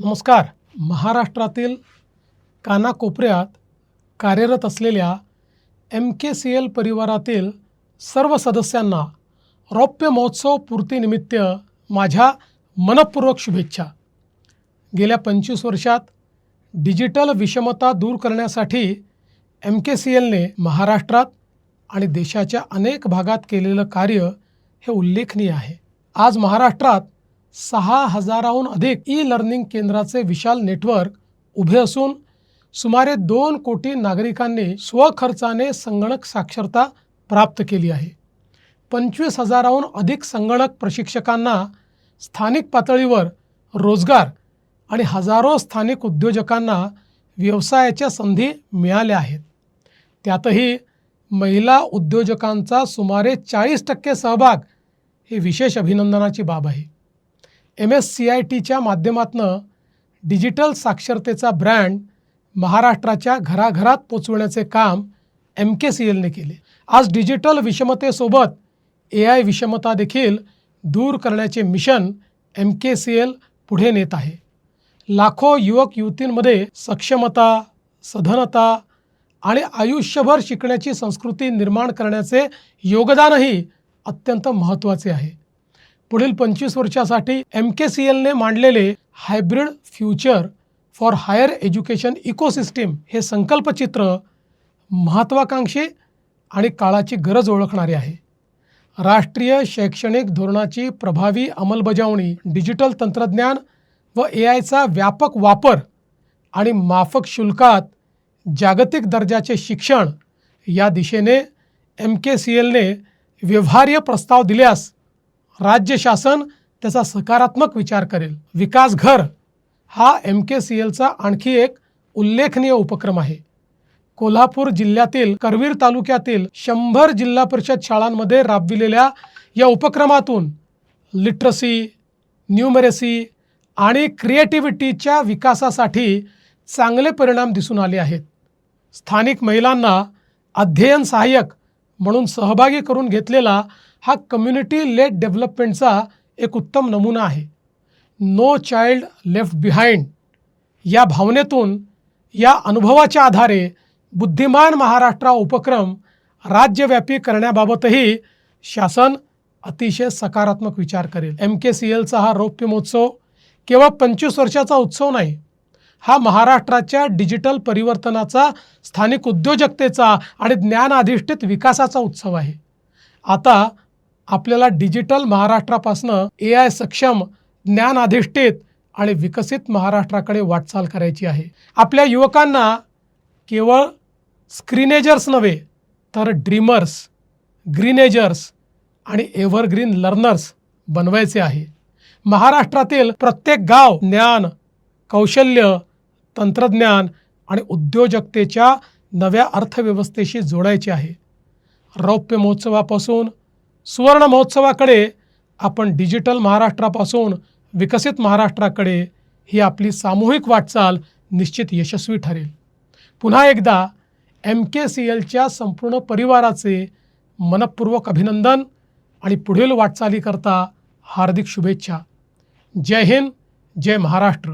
नमस्कार. महाराष्ट्रातील कानाकोपऱ्यात कार्यरत असलेल्या MKCL परिवारातील सर्व सदस्यांना रौप्य महोत्सव पूर्तीनिमित्त माझ्या मनपूर्वक शुभेच्छा. गेल्या 25 वर्षात डिजिटल विषमता दूर करण्यासाठी MKCLने महाराष्ट्रात आणि देशाच्या अनेक भागात केलेलं कार्य हे उल्लेखनीय आहे. आज महाराष्ट्रात 6,000हून अधिक ई-लर्निंग केंद्राचे विशाल नेटवर्क उभे असून सुमारे 2 कोटी नागरिकांनी स्वखर्चाने संगणक साक्षरता प्राप्त केली आहे. 25,000हून अधिक संगणक प्रशिक्षकांना स्थानिक पातळीवर रोजगार आणि हजारो स्थानिक उद्योजकांना व्यवसायाच्या संधी मिळाल्या आहेत. त्यातही महिला उद्योजकांचा सुमारे 40% सहभाग ही विशेष अभिनंदनाची बाब आहे. MSCITच्या माध्यमातून डिजिटल साक्षरतेचा ब्रँड महाराष्ट्राच्या घराघरात पोचवण्याचे काम MKCLने केले. आज डिजिटल विषमतेसोबत AI विषमता देखील दूर करण्याचे मिशन MKCL पुढे नेत आहे. लाखो युवक युवतींमध्ये सक्षमता, सधनता आणि आयुष्यभर शिकण्याची संस्कृती निर्माण करण्याचे योगदानही अत्यंत महत्त्वाचे आहे. पुढील 25 वर्षासाठी MKCLने मांडलेले hybrid future for higher education ecosystem हे संकल्पचित्र महत्त्वाकांक्षी आणि काळाची गरज ओळखणारे आहे. राष्ट्रीय शैक्षणिक धोरणाची प्रभावी अंमलबजावणी, डिजिटल तंत्रज्ञान व AIचा व्यापक वापर आणि माफक शुल्कात जागतिक दर्जाचे शिक्षण या दिशेने MKCLने व्यवहार्य प्रस्ताव दिल्यास राज्य शासन त्याचा सकारात्मक विचार करेल. विकास घर हा MKCLचा आणखी एक उल्लेखनीय उपक्रम आहे. कोल्हापूर जिल्ह्यातील करवीर तालुक्यातील 100 जिल्हा परिषद शाळांमध्ये राबविलेल्या या उपक्रमातून लिटरसी, न्यूमरेसी आणि क्रिएटिव्हिटीच्या विकासासाठी चांगले परिणाम दिसून आले आहेत. स्थानिक महिलांना अध्ययन सहाय्यक म्हणून सहभागी करून घेतलेला हा कम्युनिटी लेड डेव्हलपमेंटचा एक उत्तम नमुना आहे. नो चाइल्ड लेफ्ट बिहाइंड या भावनेतून, या अनुभवाच्या आधारे बुद्धिमान महाराष्ट्र उपक्रम राज्यव्यापी करण्याबाबतही शासन अतिशय सकारात्मक विचार करेल. MKCLचा हा रौप्य महोत्सव केवळ 25 वर्षाचा उत्सव नाही, हा महाराष्ट्राच्या डिजिटल परिवर्तनाचा, स्थानिक उद्योजकतेचा आणि ज्ञानाधिष्ठित विकासाचा उत्सव आहे. आता आपल्याला डिजिटल महाराष्ट्रापासून AI सक्षम, ज्ञानाधिष्ठित आणि विकसित महाराष्ट्राकडे वाटचाल करायची आहे. आपल्या युवकांना केवळ स्क्रीनेजर्स नव्हे तर ड्रीमर्स, ग्रीनेजर्स आणि एव्हरग्रीन लर्नर्स बनवायचे आहे. महाराष्ट्रातील प्रत्येक गाव ज्ञान, कौशल्य, तंत्रज्ञान आणि उद्योजकतेच्या नव्या अर्थव्यवस्थेशी जोडायचे आहे. रौप्य महोत्सवापासून सुवर्ण महोत्सवाकडे आपण डिजिटल महाराष्ट्रापासून विकसित महाराष्ट्राकडे ही आपली सामूहिक वाटचाल निश्चित यशस्वी ठरेल. पुन्हा एकदा MKCLच्या संपूर्ण परिवाराचे मनपूर्वक अभिनंदन आणि पुढील वाटचालीकरता हार्दिक शुभेच्छा. जय हिंद, जय महाराष्ट्र.